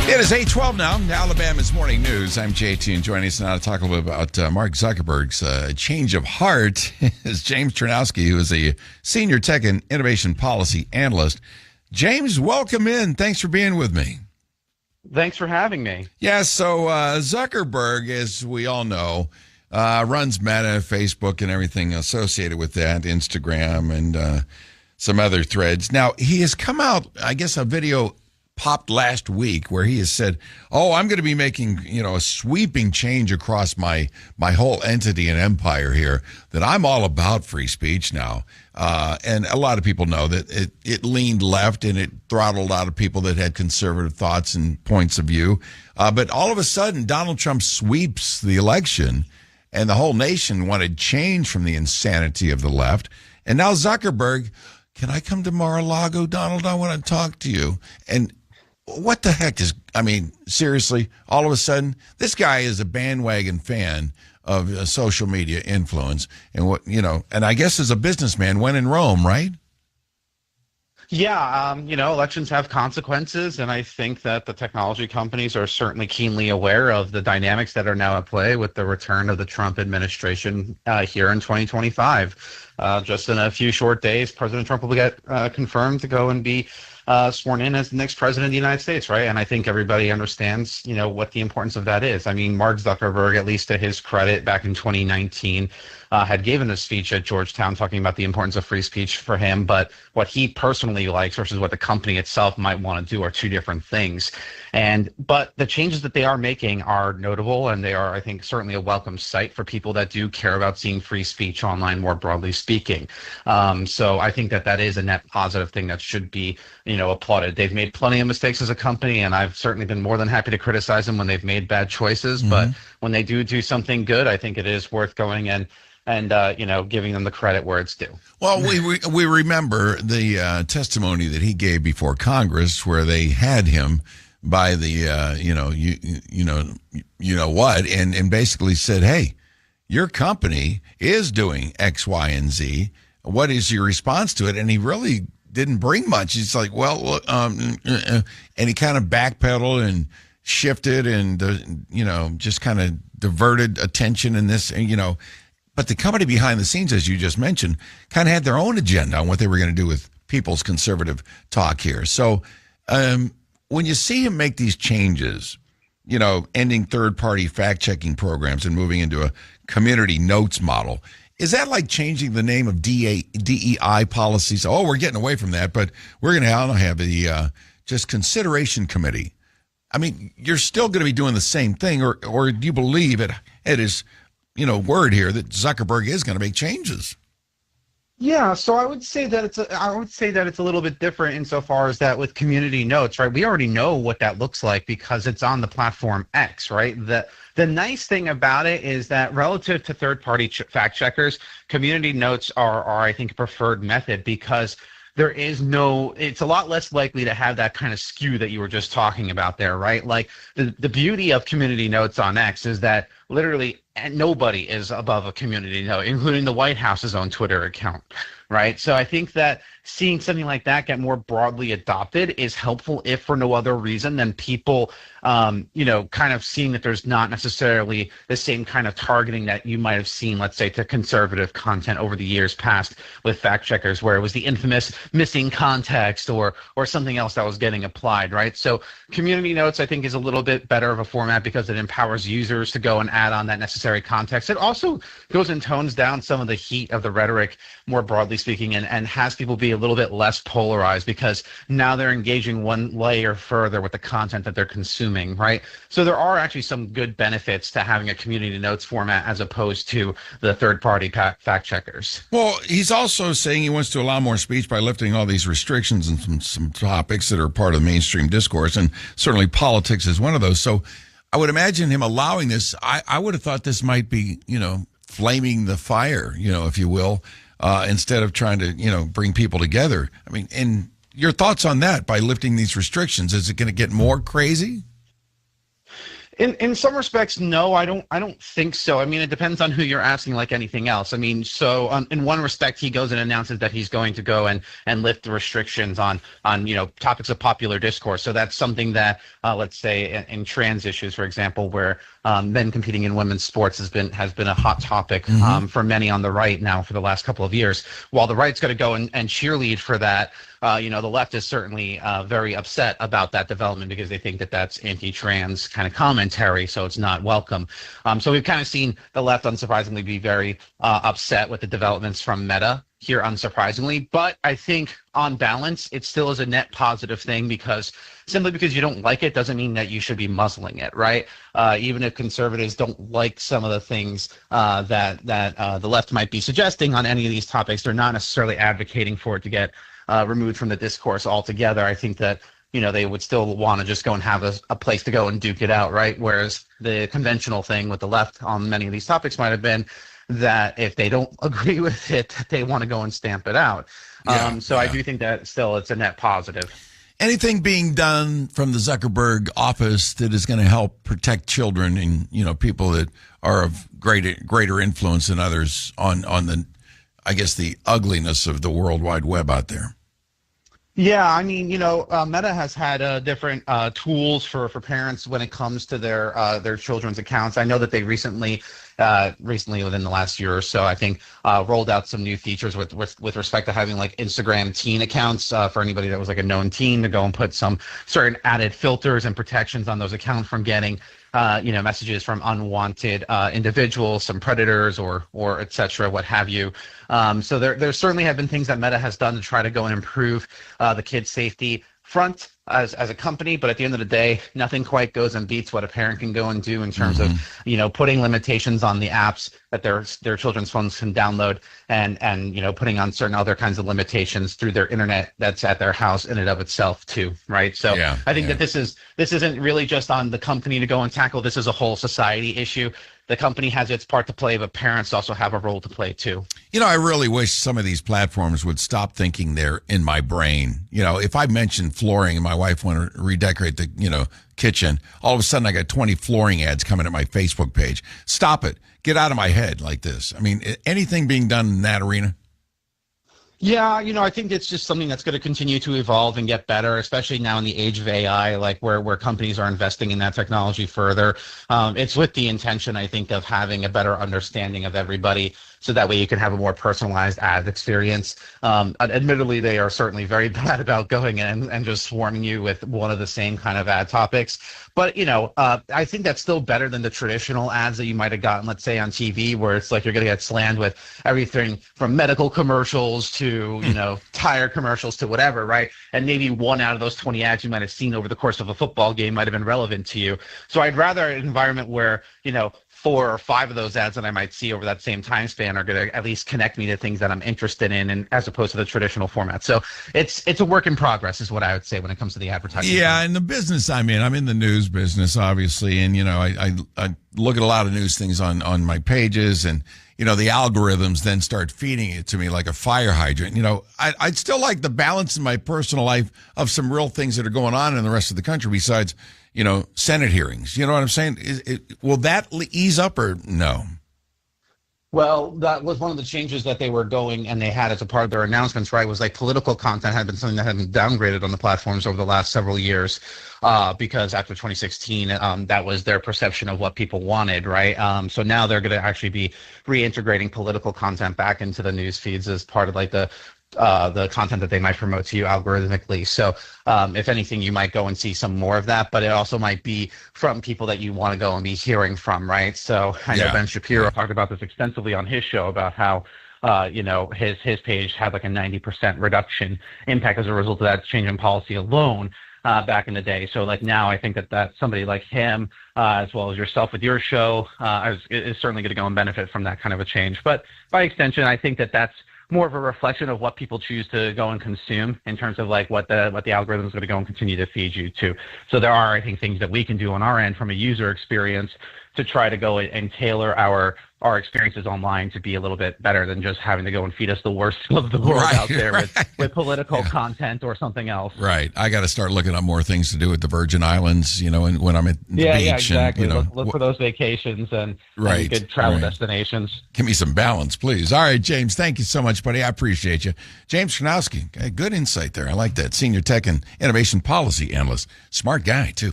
It is 8:12 now, Alabama's Morning News. I'm JT, and joining us now to talk a little bit about Mark Zuckerberg's change of heart is James Czerniawski, who is a senior tech and innovation policy analyst. James, welcome in. Thanks for being with me. Thanks for having me. Yeah, so Zuckerberg, as we all know, runs Meta, Facebook, and everything associated with that, Instagram, and some other threads. Now, he has come out, I guess a video popped last week where he has said, I'm going to be making, a sweeping change across my whole entity and empire here, that I'm all about free speech now. And a lot of people know that it leaned left and it throttled a lot of people that had conservative thoughts and points of view. But all of a sudden, Donald Trump sweeps the election and the whole nation wanted change from the insanity of the left. And now Zuckerberg, can I come to Mar-a-Lago, Donald? I want to talk to you. And what the heck seriously, all of a sudden, this guy is a bandwagon fan of social media influence. And and I guess as a businessman, when in Rome, right? Yeah, elections have consequences, and I think that the technology companies are certainly keenly aware of the dynamics that are now at play with the return of the Trump administration here in 2025. Just in a few short days, President Trump will get confirmed to go and be sworn in as the next president of the United States, right? And I think everybody understands, what the importance of that is. I mean, Mark Zuckerberg, at least to his credit, back in 2019, had given a speech at Georgetown talking about the importance of free speech for him, but what he personally likes versus what the company itself might want to do are two different things. But the changes that they are making are notable, and they are, I think, certainly a welcome sight for people that do care about seeing free speech online, more broadly speaking. So I think that is a net positive thing that should be, applauded. They've made plenty of mistakes as a company, and I've certainly been more than happy to criticize them when they've made bad choices. Mm-hmm. But when they do something good, I think it is worth going and giving them the credit where it's due. Well, we remember the testimony that he gave before Congress, where they had him by the what, and basically said, "Hey, your company is doing X, Y, and Z. What is your response to it?" And he really didn't bring much. He's like, and he kind of backpedaled and shifted and just kind of diverted attention in this, But the company behind the scenes, as you just mentioned, kind of had their own agenda on what they were going to do with people's conservative talk here. So when you see him make these changes, ending third-party fact-checking programs and moving into a community notes model, is that like changing the name of DEI policies? We're getting away from that, but we're going to have the just consideration committee. I mean, you're still going to be doing the same thing, or do you believe it is word here that Zuckerberg is going to make changes? Yeah, so I would say that it's a little bit different insofar as that with community notes, right? We already know what that looks like because it's on the platform X, right? The nice thing about it is that relative to third-party fact checkers, community notes are I think a preferred method because it's a lot less likely to have that kind of skew that you were just talking about there, right? Like the beauty of community notes on X is that literally nobody is above a community note, including the White House's own Twitter account, right? So I think that seeing something like that get more broadly adopted is helpful, if for no other reason than people, kind of seeing that there's not necessarily the same kind of targeting that you might have seen, let's say, to conservative content over the years past with fact checkers, where it was the infamous missing context or something else that was getting applied, right? So community notes, I think, is a little bit better of a format because it empowers users to go and add on that necessary context. It also goes and tones down some of the heat of the rhetoric, more broadly speaking, and has people be a little bit less polarized because now they're engaging one layer further with the content that they're consuming, right? So there are actually some good benefits to having a community notes format as opposed to the third-party fact checkers. Well, he's also saying he wants to allow more speech by lifting all these restrictions and some topics that are part of the mainstream discourse, and certainly politics is one of those. So I would imagine him allowing this. I would have thought this might be, flaming the fire, if you will, instead of trying to, bring people together. I mean, and your thoughts on that by lifting these restrictions, is it going to get more crazy? In some respects, no, I don't think so. I mean, it depends on who you're asking, like anything else. I mean, so in one respect, he goes and announces that he's going to go and lift the restrictions on topics of popular discourse. So that's something that let's say in trans issues, for example, where men competing in women's sports has been a hot topic for many on the right now for the last couple of years. While the right's going to go and cheerlead for that. The left is certainly very upset about that development because they think that that's anti-trans kind of commentary, so it's not welcome. So we've kind of seen the left, unsurprisingly, be very upset with the developments from Meta here, unsurprisingly. But I think on balance, it still is a net positive thing because simply because you don't like it doesn't mean that you should be muzzling it, right? Even if conservatives don't like some of the things that the left might be suggesting on any of these topics, they're not necessarily advocating for it to get removed from the discourse altogether. I think that they would still want to just go and have a place to go and duke it out, right? Whereas the conventional thing with the left on many of these topics might have been that if they don't agree with it, they want to go and stamp it out. I do think that still it's a net positive. Anything being done from the Zuckerberg office that is going to help protect children and people that are of greater influence than others on the, I guess, the ugliness of the World Wide Web out there? Yeah, I mean, Meta has had different tools for parents when it comes to their children's accounts. I know that they recently within the last year or so, I think, rolled out some new features with respect to having like Instagram teen accounts for anybody that was like a known teen to go and put some certain added filters and protections on those accounts from getting messages from unwanted individuals, some predators or et cetera, what have you. So there certainly have been things that Meta has done to try to go and improve the kids' safety front as a company, but at the end of the day, nothing quite goes and beats what a parent can go and do in terms of putting limitations on the apps that their children's phones can download and putting on certain other kinds of limitations through their internet that's at their house in and of itself too, right? So I think that this isn't really just on the company to go and tackle. This is a whole society issue. The company has its part to play, but parents also have a role to play too. I really wish some of these platforms would stop thinking they're in my brain. If I mention flooring and my wife want to redecorate the, kitchen, all of a sudden I got 20 flooring ads coming at my Facebook page. Stop it. Get out of my head like this. I mean, anything being done in that arena? Yeah, I think it's just something that's going to continue to evolve and get better, especially now in the age of AI, like where companies are investing in that technology further. It's with the intention, I think, of having a better understanding of everybody, so that way you can have a more personalized ad experience. Admittedly, they are certainly very bad about going in and just swarming you with one of the same kind of ad topics. But, I think that's still better than the traditional ads that you might have gotten, let's say, on TV, where it's like you're going to get slammed with everything from medical commercials to, tire commercials to whatever, right? And maybe one out of those 20 ads you might have seen over the course of a football game might have been relevant to you. So I'd rather an environment where, 4 or 5 of those ads that I might see over that same time span are going to at least connect me to things that I'm interested in, and as opposed to the traditional format. So it's a work in progress is what I would say when it comes to the advertising. Yeah, and the business I'm in the news business, obviously, and I look at a lot of news things on my pages, and the algorithms then start feeding it to me like a fire hydrant. I'd still like the balance in my personal life of some real things that are going on in the rest of the country besides Senate hearings. You know what I'm saying? Will that ease up or no? Well, that was one of the changes that they were going and they had as a part of their announcements, right? Was like political content had been something that had been downgraded on the platforms over the last several years because after 2016, that was their perception of what people wanted, right? So now they're going to actually be reintegrating political content back into the news feeds as part of like the content that they might promote to you algorithmically. So if anything, you might go and see some more of that, but it also might be from people that you want to go and be hearing from, right? So I know Ben Shapiro talked about this extensively on his show about how his page had like a 90% reduction impact as a result of that change in policy alone back in the day. So like now I think that somebody like him, as well as yourself with your show, is certainly going to go and benefit from that kind of a change. But by extension, I think that that's more of a reflection of what people choose to go and consume in terms of like what the algorithm is going to go and continue to feed you to. So there are, I think, things that we can do on our end from a user experience to try to go and tailor our experiences online to be a little bit better than just having to go and feed us the worst of the world out there with political content or something else. Right. I got to start looking up more things to do at the Virgin Islands, and when I'm at the beach. Yeah, exactly. And, look for those vacations and good travel destinations. Give me some balance, please. All right, James, thank you so much, buddy. I appreciate you. James Czerniawski, good insight there. I like that. Senior Tech and Innovation Policy Analyst. Smart guy, too.